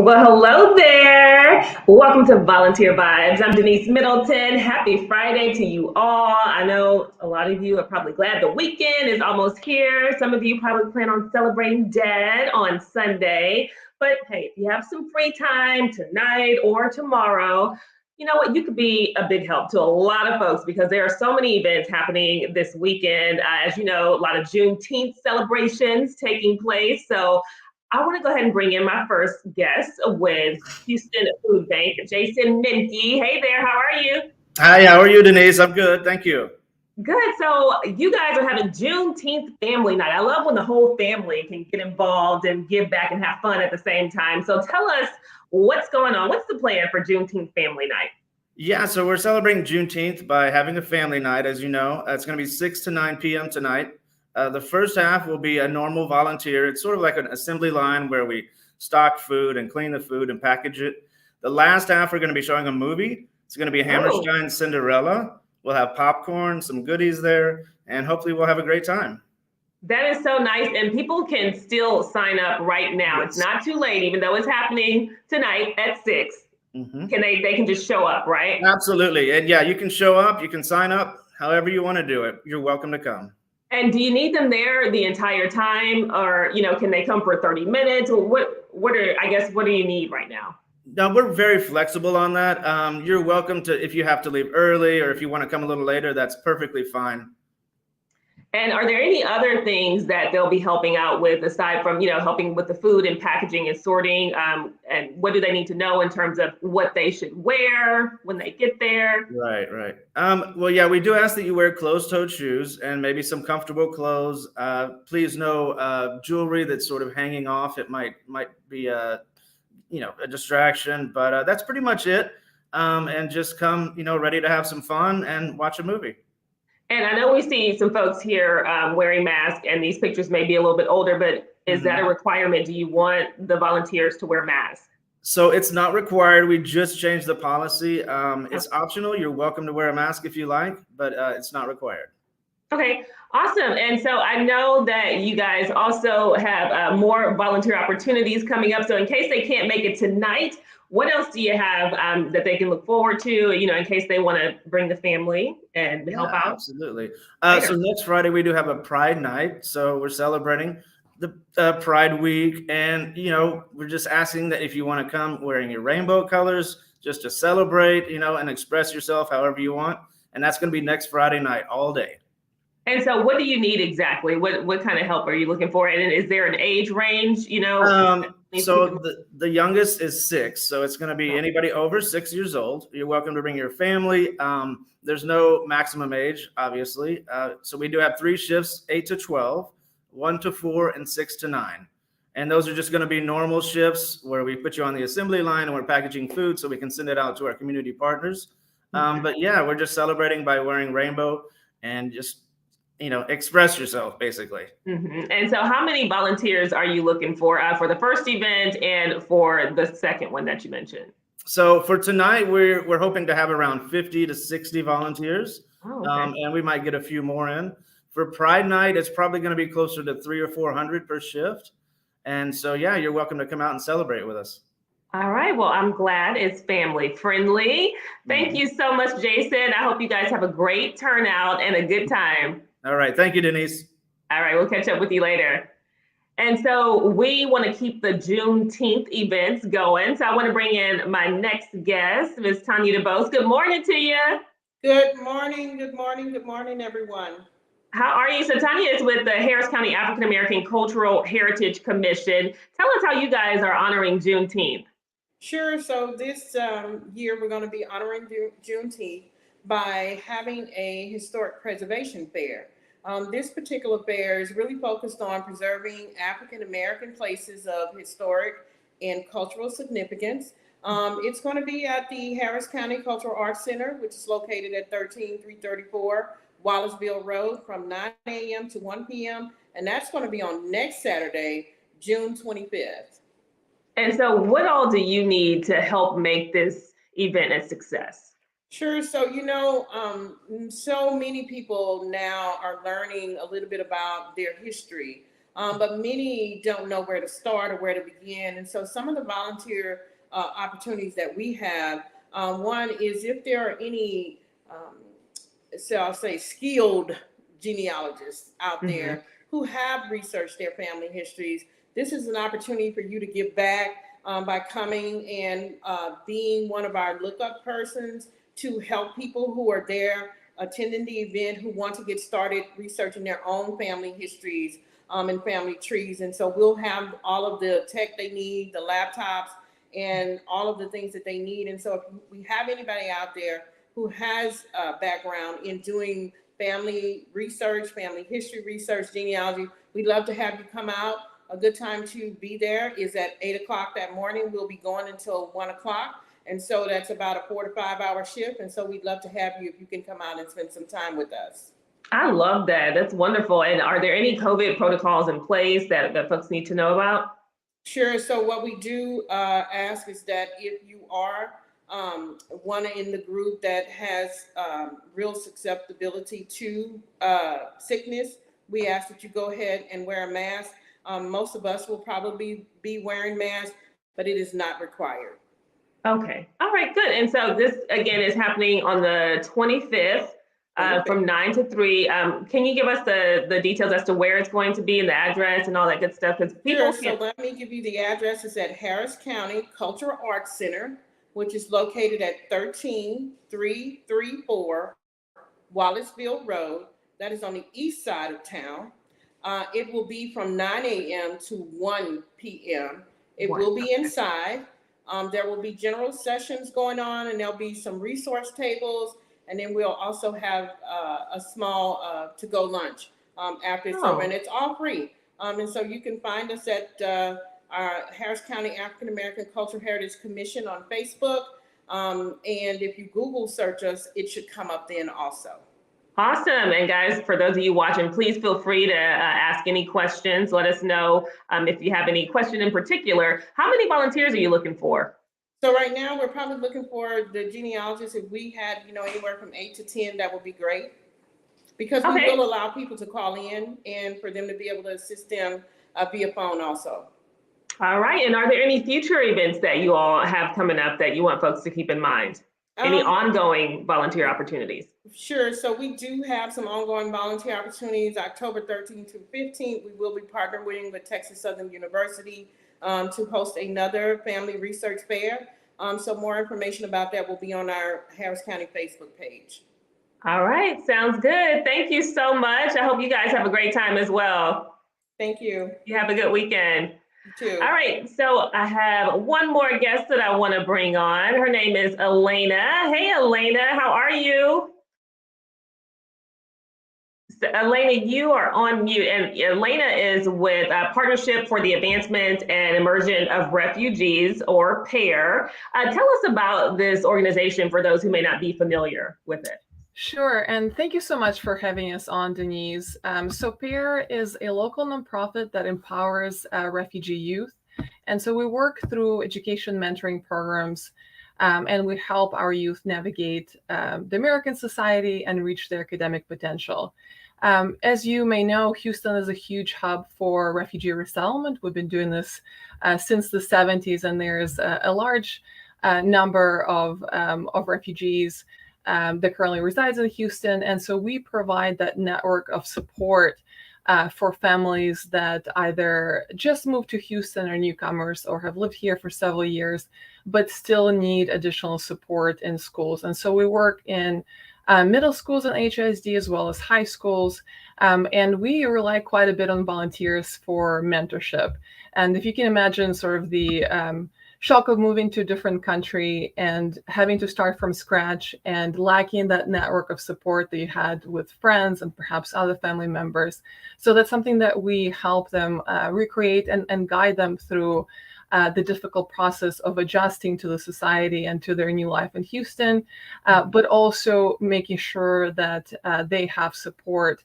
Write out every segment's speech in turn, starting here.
Well, hello there. Welcome to Volunteer Vibes. I'm Denise Middleton. Happy Friday to you all. I know a lot of you are probably glad the weekend is almost here. Some of you probably plan on celebrating Dad on Sunday. But hey, if you have some free time tonight or tomorrow, you know what? You could be a big help to a lot of folks because there are so many events happening this weekend. As you know, a lot of Juneteenth celebrations taking place. So I want to go ahead and bring in my first guest with Houston Food Bank, Jason Minke. Hey there, how are you? Hi, how are you, Denise? I'm good, thank you. Good. So you guys are having Juneteenth family night. I love when the whole family can get involved and give back and have fun at the same time. So tell us what's going on. What's the plan for Juneteenth family night? Yeah, so we're celebrating Juneteenth by having a family night, as you know. It's going to be 6 to 9 p.m. tonight. The first half will be a normal volunteer. It's sort of like an assembly line where we stock food and clean the food and package it. The last half, we're going to be showing a movie. It's going to be Oh, Hammerstein Cinderella. We'll have popcorn, some goodies there, and hopefully we'll have a great time. that is so nice. And people can still sign up right now. It's Yes. not too late, even though it's happening tonight at 6. Hmm. They can just show up, right? Absolutely. And yeah, you can show up, you can sign up, however you want to do it. You're welcome to come. And do you need them there the entire time, or can they come for 30 minutes? Or what do you need right now? No, we're very flexible on that. You're welcome to, if you have to leave early or if you want to come a little later, that's perfectly fine. And are there any other things that they'll be helping out with aside from helping with the food and packaging and sorting? And what do they need to know in terms of what they should wear when they get there? Right, right. Well, yeah, we do ask that you wear closed-toed shoes and maybe some comfortable clothes. Please no jewelry that's sort of hanging off. It might be a distraction, but that's pretty much it. And just come, ready to have some fun and watch a movie. And I know we see some folks here wearing masks, and these pictures may be a little bit older, but is that a Mhm. requirement? Do you want the volunteers to wear masks? So it's not required. We just changed the policy. It's optional. You're welcome to wear a mask if you like, but it's not required. Okay, awesome. And so I know that you guys also have more volunteer opportunities coming up. So in case they can't make it tonight, what else do you have that they can look forward to, in case they want to bring the family and help Yeah, out absolutely. So later? next Friday we do have a Pride Night. So we're celebrating the Pride Week, and we're just asking that if you want to come wearing your rainbow colors, just to celebrate, and express yourself however you want. And that's going to be next Friday night all day. And so what do you need exactly? What kind of help are you looking for? And is there an age range, needs to keep in So the youngest is 6, so it's going to be mind? anybody over 6 years old. You're welcome to bring your family. There's no maximum age, obviously. So we do have 3 shifts: 8 to 12, 1 to 4, and 6 to 9. And those are just going to be normal shifts where we put you on the assembly line and we're packaging food so we can send it out to our community partners. Okay. But yeah, we're just celebrating by wearing rainbow and just express yourself basically. And so how many volunteers are you looking for the first event and for the second one that you mentioned? So for tonight, we're hoping to have around 50 to 60 volunteers, Oh, okay. and we might get a few more in. For Pride Night, it's probably going to be closer to 300 or 400 per shift. And so, yeah, you're welcome to come out and celebrate with us. All right. Well, I'm glad it's family friendly. Thank Mhm. you so much, Jason. I hope you guys have a great turnout and a good time. All right. Thank you, Denise. All right. We'll catch up with you later. And so we want to keep the Juneteenth events going. So I want to bring in my next guest, Ms. Tanya Debose. Good morning to you. Good morning, good morning, good morning, everyone. How are you? So Tanya is with the Harris County African American Cultural Heritage Commission. Tell us how you guys are honoring Juneteenth. Sure. So this year we're going to be honoring Juneteenth by having a historic preservation fair. This particular fair is really focused on preserving African American places of historic and cultural significance. It's going to be at the Harris County Cultural Arts Center, which is located at 13334 Wallaceville Road from 9 a.m. to 1 p.m. And that's going to be on next Saturday, June 25th. And so what all do you need to help make this event a success? Sure. So, so many people now are learning a little bit about their history. but many don't know where to start or where to begin. And so some of the volunteer opportunities that we have, one is if there are any, so I'll say skilled genealogists out there who have researched their family histories, this is an opportunity for you to give back by coming and being one of our lookup persons to help people who are there attending the event who want to get started researching their own family histories and family trees. And so we'll have all of the tech they need, the laptops, and all of the things that they need. And so if we have anybody out there who has a background in doing family research, family history research, genealogy, we'd love to have you come out. A good time to be there is at 8 o'clock that morning. We'll be going until 1 o'clock. And so that's about a 4 to 5 hour shift. And so we'd love to have you if you can come out and spend some time with us. I love that. That's wonderful. And are there any COVID protocols in place that folks need to know about? Sure. So what we do ask is that if you are one in the group that has real susceptibility to sickness, we ask that you go ahead and wear a mask. Most of us will probably be wearing masks, but it is not required. Okay. All right, good. And so this again is happening on the 25th from 9 to 3. Can you give us the details as to where it's going to be and the address and all that good stuff? Because people Sure. So let me give you the address. It's at Harris County Cultural Arts Center, which is located at 13334 Wallaceville Road. That is on the east side of town. It will be from 9 a.m. to 1 p.m. It will be inside. There will be general sessions going on, and there'll be some resource tables, and then we'll also have a small to-go lunch after. So, and it's all free. And so you can find us at our Harris County African American Cultural Heritage Commission on Facebook. And if you Google search us, it should come up then also. Awesome. And guys, for those of you watching, please feel free to ask any questions. Let us know if you have any question in particular. How many volunteers are you looking for? So right now we're probably looking for the genealogists. If we had, anywhere from 8 to 10, that would be great. Because we will allow people to call in and for them to be able to assist them via phone also. All right. And are there any future events that you all have coming up that you want folks to keep in mind? Any ongoing volunteer opportunities? Sure. So we do have some ongoing volunteer opportunities. October 13th to 15th, we will be partnering with Texas Southern University to host another family research fair. So more information about that will be on our Harris County Facebook page. All right. Sounds good. Thank you so much. I hope you guys have a great time as well. Thank you. You have a good weekend. Too. All right, so I have one more guest that I want to bring on. Her name is Elena. Hey, Elena, how are you? So, Elena, you are on mute, and Elena is with Partnership for the Advancement and Immersion of Refugees, or PAIR. Tell us about this organization for those who may not be familiar with it. Sure, and thank you so much for having us on, Denise. So PAIR is a local nonprofit that empowers refugee youth. And so we work through education mentoring programs, and we help our youth navigate the American society and reach their academic potential. As you may know, Houston is a huge hub for refugee resettlement. We've been doing this since the 70s, and there's a large number of refugees that currently resides in Houston. And so we provide that network of support for families that either just moved to Houston or newcomers or have lived here for several years, but still need additional support in schools. And so we work in middle schools and HISD as well as high schools. And we rely quite a bit on volunteers for mentorship. And if you can imagine sort of the shock of moving to a different country and having to start from scratch and lacking that network of support that you had with friends and perhaps other family members. So that's something that we help them recreate and guide them through the difficult process of adjusting to the society and to their new life in Houston, but also making sure that they have support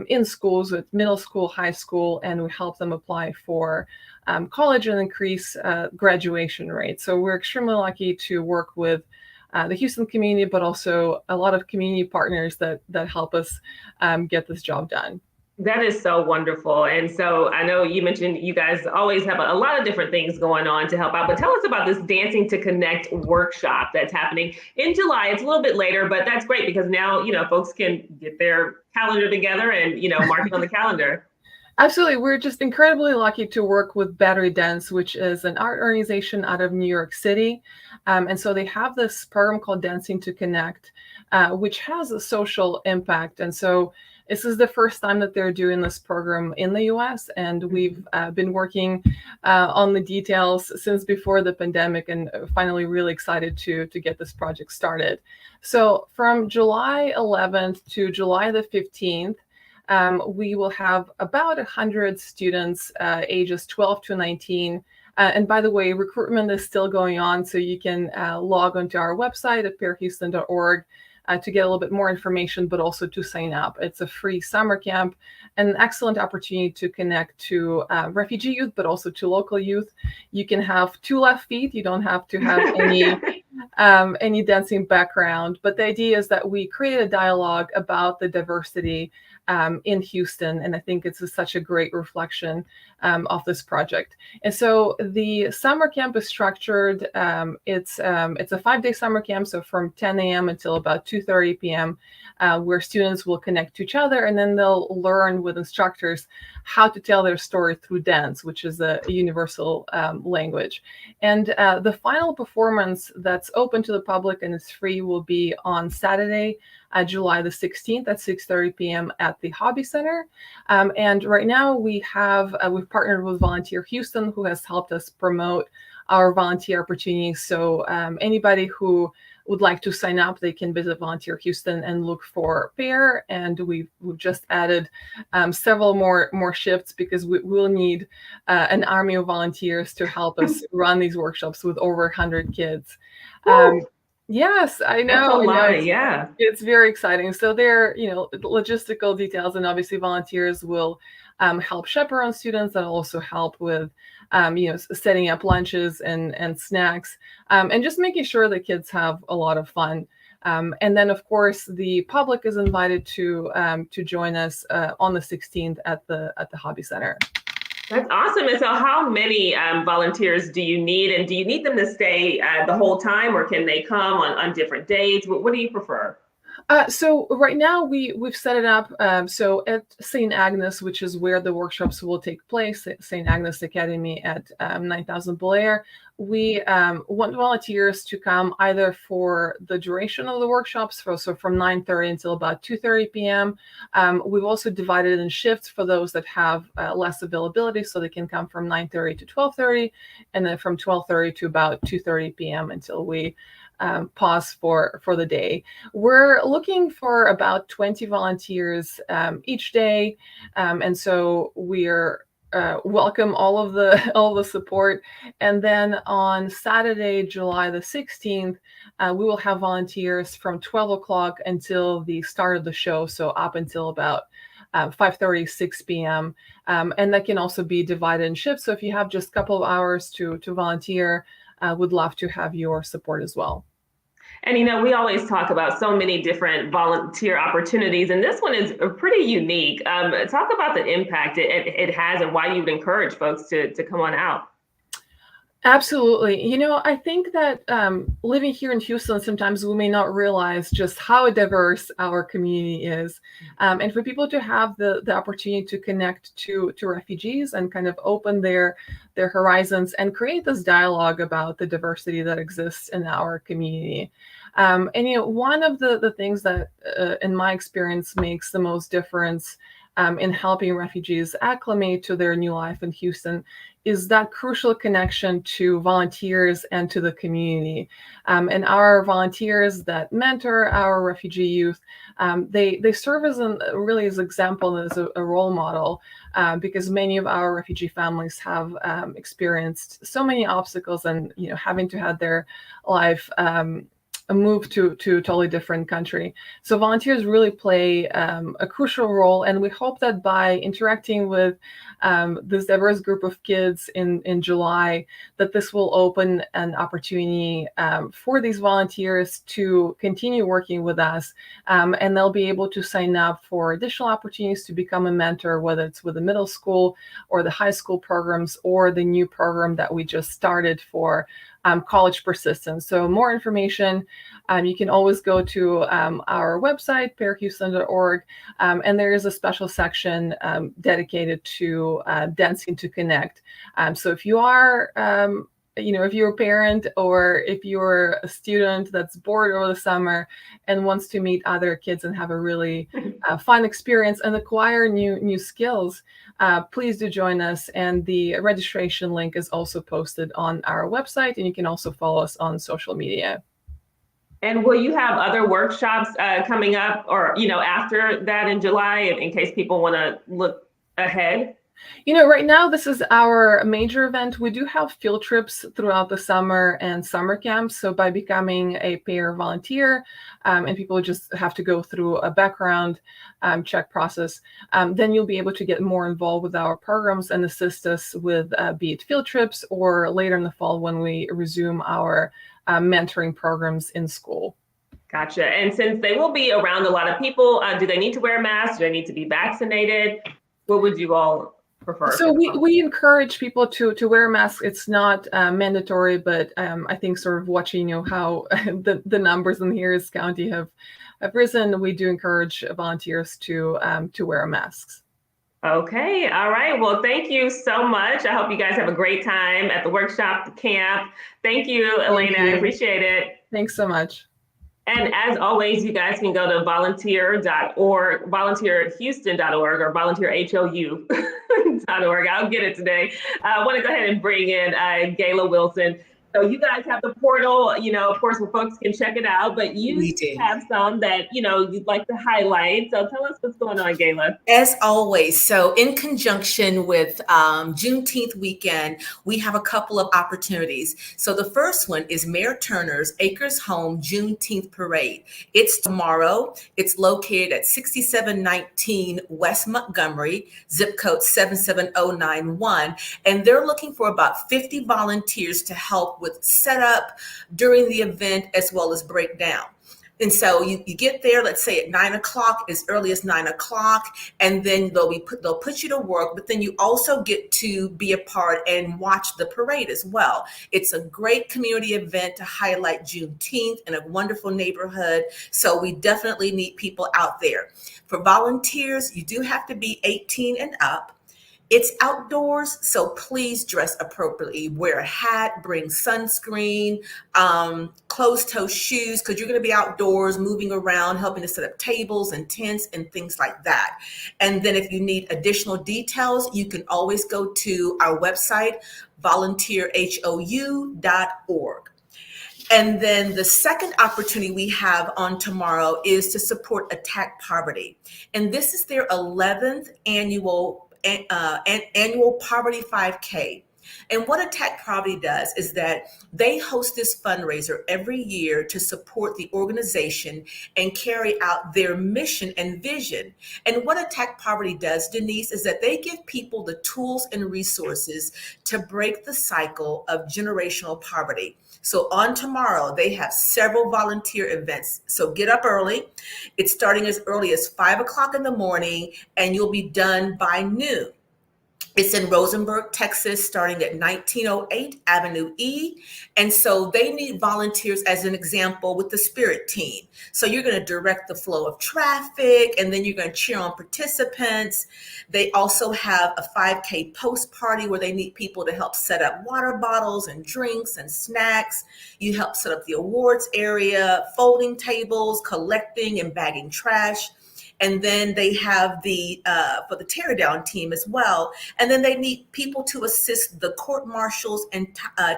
in schools with middle school, high school, and we help them apply for college and increase graduation rates. So we're extremely lucky to work with the Houston community, but also a lot of community partners that help us get this job done. That is so wonderful. And so I know you mentioned you guys always have a lot of different things going on to help out, but tell us about this Dancing to Connect workshop that's happening in July. It's a little bit later, but that's great because now, folks can get their calendar together and, mark it on the calendar. Absolutely. We're just incredibly lucky to work with Battery Dance, which is an art organization out of New York City. And so they have this program called Dancing to Connect, which has a social impact. And so this is the first time that they're doing this program in the US, and we've been working on the details since before the pandemic, and finally really excited to get this project started. So from July 11th to July the 15th, we will have about 100 students ages 12 to 19. And by the way, recruitment is still going on, so you can log onto our website at pearhouston.org to get a little bit more information, but also to sign up. It's a free summer camp, an excellent opportunity to connect to refugee youth, but also to local youth. You can have 2 left feet. You don't have to have any dancing background. But the idea is that we create a dialogue about the diversity in Houston, and I think it's such a great reflection of this project. And so the summer camp is structured. It's a 5-day summer camp, so from 10 a.m. until about 2:30 p.m., where students will connect to each other, and then they'll learn with instructors how to tell their story through dance, which is a universal language. And the final performance that's open to the public and is free will be on Saturday, July the 16th at 6:30 p.m. at the Hobby Center. And right now we've partnered with Volunteer Houston, who has helped us promote our volunteer opportunities. So anybody who would like to sign up, they can visit Volunteer Houston and look for PAIR. And we've just added several more shifts because we will need an army of volunteers to help us run these workshops with over 100 kids. Yes, I know. Yeah. It's very exciting. So there, logistical details, and obviously volunteers will help chaperone students, and also help with, setting up lunches and snacks, and just making sure the kids have a lot of fun. And then, of course, the public is invited to join us on the 16th at the Hobby Center. That's awesome. And so how many volunteers do you need? And do you need them to stay the whole time, or can they come on different days? What do you prefer? So right now we've set it up. So at St. Agnes, which is where the workshops will take place, at St. Agnes Academy at 9000 Blair, we want volunteers to come either for the duration of the workshops, so from 9:30 until about 2:30 p.m. We've also divided in shifts for those that have less availability, so they can come from 9:30 to 12:30, and then from 12:30 to about 2:30 p.m. until we pause for the day. We're looking for about 20 volunteers each day, and so we're welcome all of the support. And then on Saturday, July the 16th, we will have volunteers from 12 o'clock until the start of the show, so up until about 5:30, 6 p.m. And that can also be divided in shifts. So if you have just a couple of hours to volunteer, would love to have your support as well. And, we always talk about so many different volunteer opportunities, and this one is pretty unique. Talk about the impact it has and why you would encourage folks to come on out. Absolutely. I think that living here in Houston, sometimes we may not realize just how diverse our community is. And for people to have the opportunity to connect to refugees and kind of open their horizons and create this dialogue about the diversity that exists in our community. And, one of the things that, in my experience, makes the most difference in helping refugees acclimate to their new life in Houston is that crucial connection to volunteers and to the community. And our volunteers that mentor our refugee youth, they serve as really as example, as a role model, because many of our refugee families have experienced so many obstacles and having to have their life move to a totally different country. So volunteers really play a crucial role, and we hope that by interacting with this diverse group of kids in July, that this will open an opportunity for these volunteers to continue working with us, and they'll be able to sign up for additional opportunities to become a mentor, whether it's with the middle school or the high school programs or the new program that we just started for college persistence. So more information, you can always go to our website, pairhouston.org, and there is a special section dedicated to Dancing to Connect. So if you are, if you're a parent or if you're a student that's bored over the summer and wants to meet other kids and have a really fun experience and acquire new skills, please do join us. And the registration link is also posted on our website, and you can also follow us on social media. And will you have other workshops coming up, or after that in July, in case people want to look ahead? Right now, this is our major event. We do have field trips throughout the summer and summer camps. So by becoming a pair volunteer, and people just have to go through a background check process, then you'll be able to get more involved with our programs and assist us with be it field trips or later in the fall when we resume our mentoring programs in school. Gotcha. And since they will be around a lot of people, do they need to wear masks? Do they need to be vaccinated? What would you all prefer? So we encourage people to wear masks. It's not mandatory, but I think sort of watching how the numbers in Harris County have risen, we do encourage volunteers to wear masks. Okay. All right. Well, thank you so much. I hope you guys have a great time at the workshop, the camp. Thank you, Elena. I appreciate it. Thanks so much. And as always, you guys can go to volunteer.org, volunteerhouston.org, or volunteerhou.org. I'll get it today. I want to go ahead and bring in Gayla Wilson. So you guys have the portal, of course, where folks can check it out, but you have some that, you'd like to highlight. So tell us what's going on, Gayla. As always, so in conjunction with Juneteenth weekend, we have a couple of opportunities. So the first one is Mayor Turner's Acres Home Juneteenth Parade. It's tomorrow. It's located at 6719 West Montgomery, zip code 77091. And they're looking for about 50 volunteers to help with setup during the event as well as breakdown. And so you get there, let's say at 9 o'clock, as early as 9 o'clock, and then they'll put you to work, but then you also get to be a part and watch the parade as well. It's a great community event to highlight Juneteenth in a wonderful neighborhood. So we definitely need people out there. For volunteers, you do have to be 18 and up. It's outdoors, so please dress appropriately. Wear a hat, bring sunscreen, closed-toe shoes, because you're going to be outdoors, moving around, helping to set up tables and tents and things like that. And then if you need additional details, you can always go to our website, volunteerhou.org. And then the second opportunity we have on tomorrow is to support Attack Poverty. And this is their 11th annual Poverty 5K. And what Attack Poverty does is that they host this fundraiser every year to support the organization and carry out their mission and vision. And what Attack Poverty does, Denise, is that they give people the tools and resources to break the cycle of generational poverty. So on tomorrow, they have several volunteer events. So get up early. It's starting as early as 5 o'clock in the morning, and you'll be done by noon. It's in Rosenberg, Texas, starting at 1908 Avenue E. And so they need volunteers, as an example, with the Spirit team. So you're going to direct the flow of traffic, and then you're going to cheer on participants. They also have a 5K post party where they need people to help set up water bottles and drinks and snacks. You help set up the awards area, folding tables, collecting and bagging trash. And then they have the for the tear down team as well. And then they need people to assist the court marshals and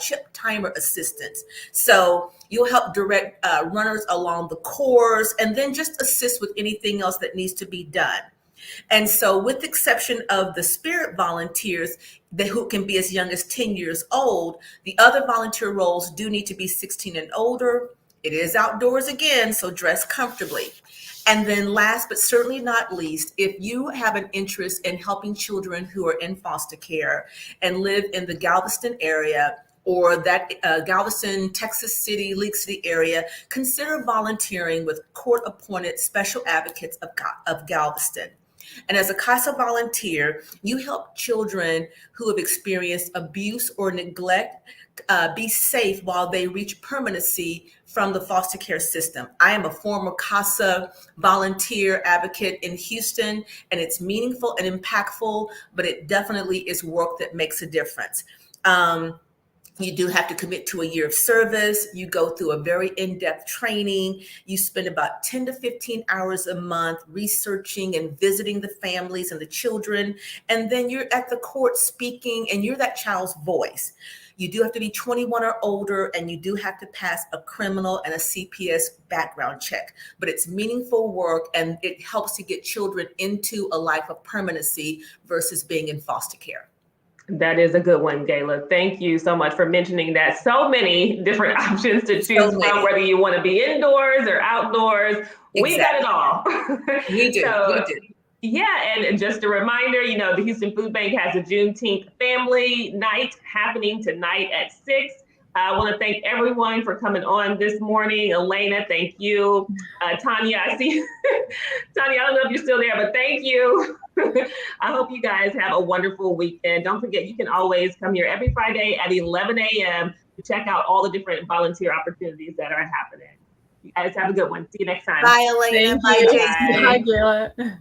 chip timer assistants. So you'll help direct runners along the course, and then just assist with anything else that needs to be done. And so with the exception of the Spirit volunteers who can be as young as 10 years old, the other volunteer roles do need to be 16 and older. It is outdoors again, so dress comfortably. And then last but certainly not least, if you have an interest in helping children who are in foster care and live in the Galveston area or that Galveston, Texas City, League City area, consider volunteering with court-appointed special advocates of Galveston. And as a CASA volunteer, you help children who have experienced abuse or neglect be safe while they reach permanency from the foster care system. I am a former CASA volunteer advocate in Houston, and it's meaningful and impactful, but it definitely is work that makes a difference. You do have to commit to a year of service. You go through a very in-depth training. You spend about 10 to 15 hours a month researching and visiting the families and the children. And then you're at the court speaking, and you're that child's voice. You do have to be 21 or older, and you do have to pass a criminal and a CPS background check. But it's meaningful work, and it helps to get children into a life of permanency versus being in foster care. That is a good one, Gayla. Thank you so much for mentioning that. So many different options to choose from, whether you want to be indoors or outdoors. Exactly. We got it all. We do. We do. Yeah, and just a reminder, the Houston Food Bank has a Juneteenth family night happening tonight at 6. I want to thank everyone for coming on this morning. Elena, thank you. Tanya, I see. Tanya, I don't know if you're still there, but thank you. I hope you guys have a wonderful weekend. Don't forget, you can always come here every Friday at 11 a.m. to check out all the different volunteer opportunities that are happening. You guys have a good one. See you next time. Bye, Elena. Bye, Gayla.